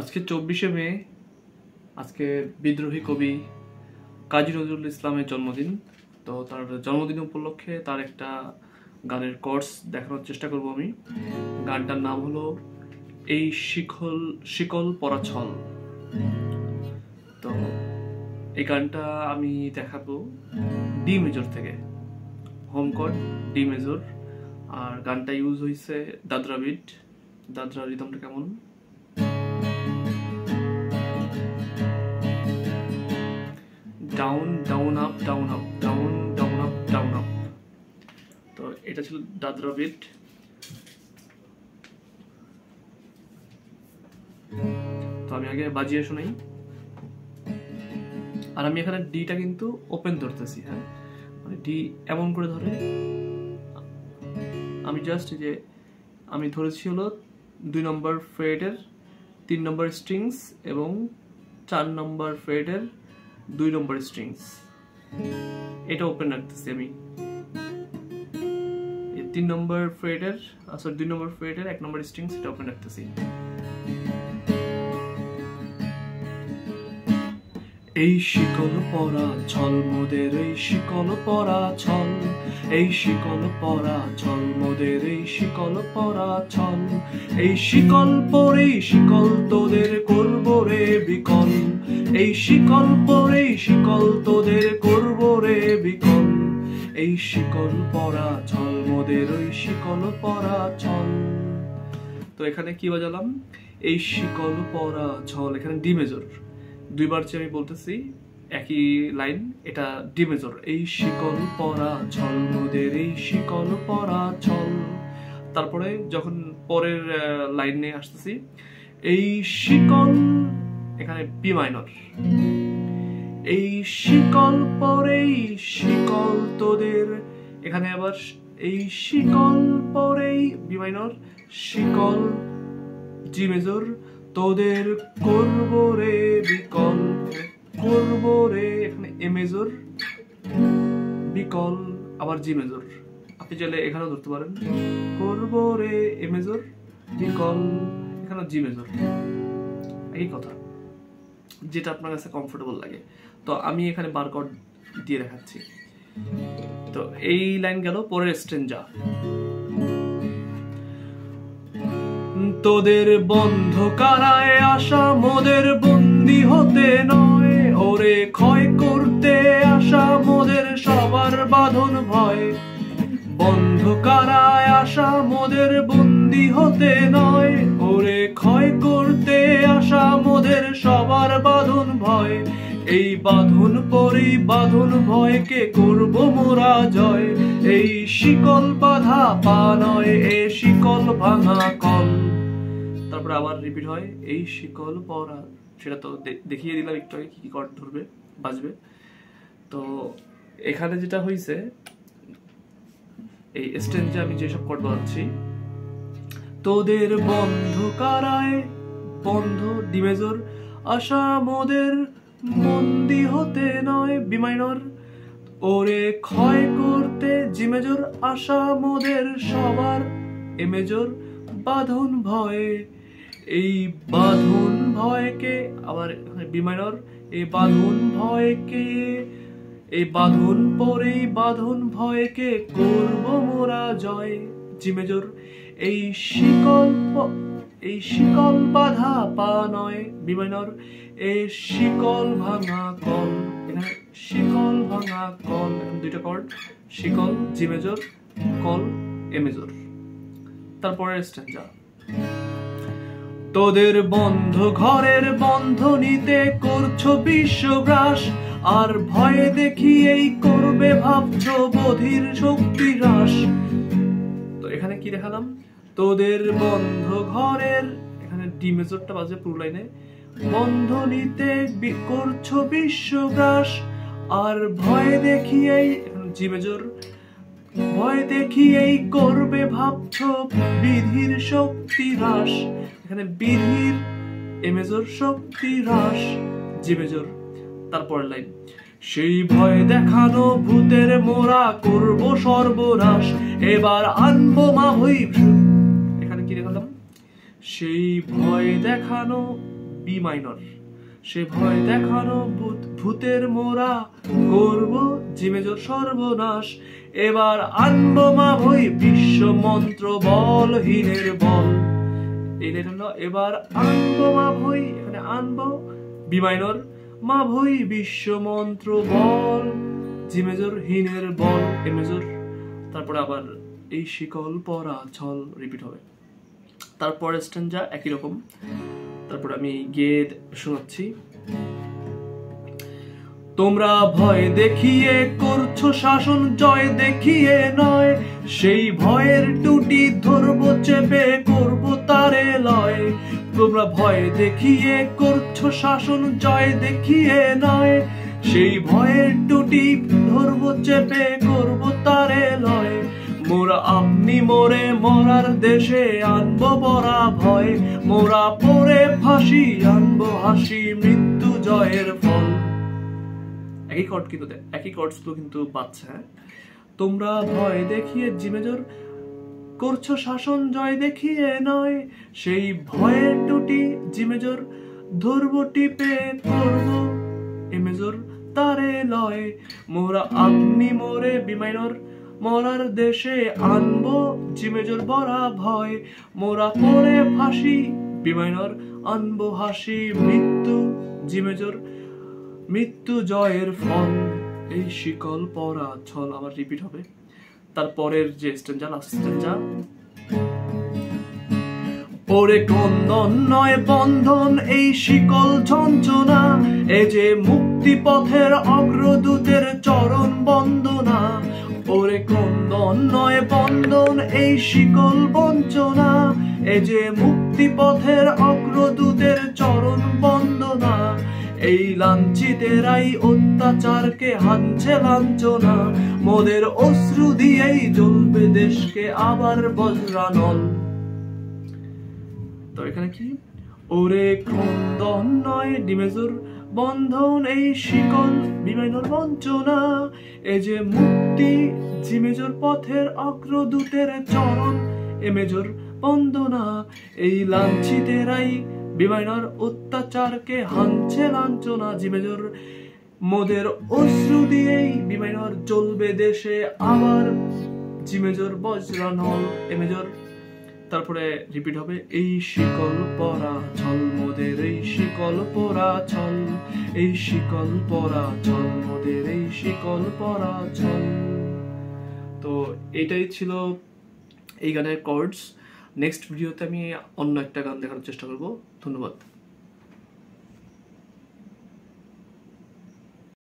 আজকে 24শে মে, আজকে বিদ্রোহী কবি কাজী নজরুল ইসলামের জন্মদিন। তো তার জন্মদিন উপলক্ষে তার একটা গানের কোর্স দেখানোর চেষ্টা করব আমি। গানটার নাম হলো এই শিকল পরা ছল। তো এই গানটা আমি দেখাবো ডি মেজর থেকে, হোম কর্ড ডি মেজর। আর গানটা ইউজ হয়েছে দাদরা বিট। দাদরা রিদমটা কেমন? Down down up down up down down up down up. তো এটা ছিল দাদরা বিট। তো আমি আগে বাজিয়ে শোনাই। আর আমি এখানে ডিটা কিন্তু ওপেন ধরতেছি, হ্যাঁ, মানে ডি এমন করে ধরে আমি জাস্ট যে আমি ধরেছি হলো 2 নম্বর ফ্রেটের 3 নম্বর স্ট্রিংস এবং 4 নম্বর ফ্রেটের 2 নম্বর স্ট্রিংস, এটা ওপেন রাখতেছি আমি। 3 নম্বর ফ্রেটের 2 নম্বর ফ্রেটের 1 নম্বর স্ট্রিংস, এটা ওপেন রাখতেছি। এই শিকল পরা ছল মোদের, এই শিকল পরা ছল, এই শিকল পরা ছল মোদের, এই শিকল পরা ছল। এই শিকল পরেই শিকল তোদের করব রে বিকল, এই শিকল পরেই শিকল তোদের করব রে বিকল। এই শিকল পরা ছল মোদের, ওই শিকল পরা ছল। তো এখানে কি বাজালাম? এই শিকল পরা ছল, এখানে ডি মেজর। দুইবার আমি বলতেছি একই লাইন, এটা ডি মেজর। এই শিকল পরা ছল মোদের, এই শিকল পরা ছল। তারপরে যখন পরের লাইনে আসতেছি, এই শিকল, এখানে বি মাইনর। এই শিকল পরেই শিকল তোদের, এখানে আবার এই শিকল পরেই বি মাইনর, শিকল জি মেজর, তোদের করব রে বিকল, করব রে, এখানে এ মেজর বিকল, আবার জি মেজর। আপনি চাইলে এখানেও ধরতে পারেন, করব রে এ মেজর বিকল, এখানে জি মেজর। একই কথা, যেটা আপনার কাছে কমফোর্টেবল লাগে। তো আমি এখানে বার কর্ড দিয়ে দেখাচ্ছি। তো এই লাইন গেল, পরের স্ট্রেঞ্জা। তোদের বন্ধ কারায় আসা মোদের বন্দি হতে নয়, ওরে ক্ষয় করতে আসা মোদের সবার বাঁধন ভয়। বন্ধ কারায় আসা মোদের বন্দি হতে নয়, ওরে ক্ষয় করতে আসা মোদের সবার বাঁধন ভয়। এই বাঁধন পরেই বাঁধন ভয়কে করব মোরা জয়। এই শিকল বাঁধা পা নয়, এ শিকল ভাঙা কল। তারপরে আবার রিপিট হয়, এই শিকল পরা, সেটা তো দেখিয়ে দিলাম একটু আগে, কি কর্ড ধরবে বাজবে। তো এখানে যেটা হয়েছে, এই স্ট্রেঞ্জে আমি যেসব কর্ড বাজাচ্ছি, তোদের বন্ধ কারায়, বন্ধ ডি মেজর, আশা মোদের বন্দি হতে নয় বি মাইনর, ওরে ক্ষয় করতে জি মেজর, আশা মোদের সবার এ মেজর, বাঁধন ভয়ে। এই বাঁধন ভয়কে, আবার বি মাইনর, এই বাঁধন ভয়কে, এই বাঁধন পরেই বাঁধন ভয়কে করব মোরা জয়, জি মেজর। এই শিকল বাঁধা পা নয় বি মাইনর, এই শিকল ভাঙা কল, এখানে শিকল ভাঙা কল, দুইটা কর্ড, শিকল জি মেজর, কল এ মেজর। তারপরে স্ট্যান্জা। তোদের বন্ধ ঘরের বন্ধ নিতে করছো বিশ্বগ্রাস, আর ভয়ে দেখিয়েই করবে ভাবছ বধির শক্তি হ্রাস। তো এখানে কি দেখালাম? তোদের বন্ধ ঘরের, এখানে ডি মেজরটা বাজে পুরো লাইনে, বন্ধ নিতে করছো বিশ্বগ্রাস, আর ভয়ে দেখিয়েই, এখানে জি মেজর, ভয় দেখিয়েই করবে ভাবছ বিধির শক্তি হ্রাস, এখানে বিধির এ মেজর, শক্তি হ্রাস, জি মেজর। তারপরের লাইন, সেই ভয় দেখানো ভূতের মোরা করব সর্বনাশ, এবার আনবো মা হই। এখানে কি দেখালাম? সেই ভয় দেখানো বি মাইনর। সে ভয় দেখানো ভূতের মোরা করব জি মেজর সর্বনাশ। এবার আনবো মা ভই বিশ্ব মন্ত্র বলহীনের বল। এই লাইন হলো এবার আনবো মা ভই, এখানে আনবো বি মাইনর, মা ভই বিশ্ব মন্ত্র বল, জি মেজর হীনের বল, এ মেজর। তারপরে আবার এই শিকল পরা ছল রিপিট হবে। তারপরে স্ট্যান্জা একই রকম। তারপরে আমি গেয়ে শোনাচ্ছি। তোমরা ভয় দেখিয়ে করছো শাসন, জয় দেখিয়ে নয়, সেই ভয়ের টুটি ধরবো চেপে করবো তারে লয়। তোমরা ভয় দেখিয়ে করছো শাসন, জয় দেখিয়ে নয়, সেই ভয়ের টুটি ধরবো চেপে করবো তারে লয়। মোরা আপনি মোরে মরার দেশে আনবো পরা ভয়, মোরা পরে ফাঁসি আনবো হাসি মৃত্যু জয়ের ফল। একই কর্ড কিন্তু একই কর্ডস গুলো কিন্তু পাচ্ছে। হ্যাঁ, তোমরা ভয় দেখিয়ে জি মেজর করছো শাসন, জয় দেখিয়ে নয়, সেই ভয়ের টুটি জি মেজর ধরবো টিপে করবো এ মেজর তারে লয়। মোরা আপনি মোরে বি মাইনর মরার দেশে আনবো জি মেজর বরা ভয়, মোরা পরে ফাঁসি বি মাইনর আনবো হাসি মৃত্যু জি মেজর মৃত্যু জয়ের ফল। এই শিকল পরা ছল আবার রিপিট হবে। তারপরের যে স্ট্যান্জা লাস্ট স্ট্যান্জা, ওরে ক্রন্দন নয় বন্ধন এই শিকল ঝঞ্ঝনা, এ যে মুক্তি পথের অগ্রদূতের চরণ বন্দনা। ওরে ক্রন্দন নয় বন্ধন এই শিকল বঞ্চনা, এ যে মুক্তি পথের অগ্রদূতের চরণ বন্দনা। এই লাঞ্ছিতেরাই অত্যাচারকে হানছে লাঞ্ছনা, মোদের অশ্রু দিয়েই জ্বলবে দেশকে আবার বজ্রানল। তো এখানে কি, ওরে ক্রন্দন নয় ডি মেজর বন্ধন এই শিকল বি মাইনর বঞ্চনা, এ যে মুক্তি জি মেজর পথের অগ্রদূতের চরণ এ মেজর বন্দনা। এই লাঞ্ছিতেরাই বি মাইনর অত্যাচারকে হানছে লাঞ্ছনা, জি মেজর মোদের অশ্রু দিয়েই বি মাইনর জ্বলবে দেশে আবার জি মেজর বজ্রানল এ মেজর। তারপরে রিপিট হবে এই শিকল পরা ছল মোদের, এই শিকল পরা ছল, এই শিকল পরা ছল মোদের, এই শিকল পরা ছল। তো এটাই ছিল এই গানের কর্ডস। নেক্সট ভিডিওতে আমি অন্য একটা গান দেখানোর চেষ্টা করব। ধন্যবাদ।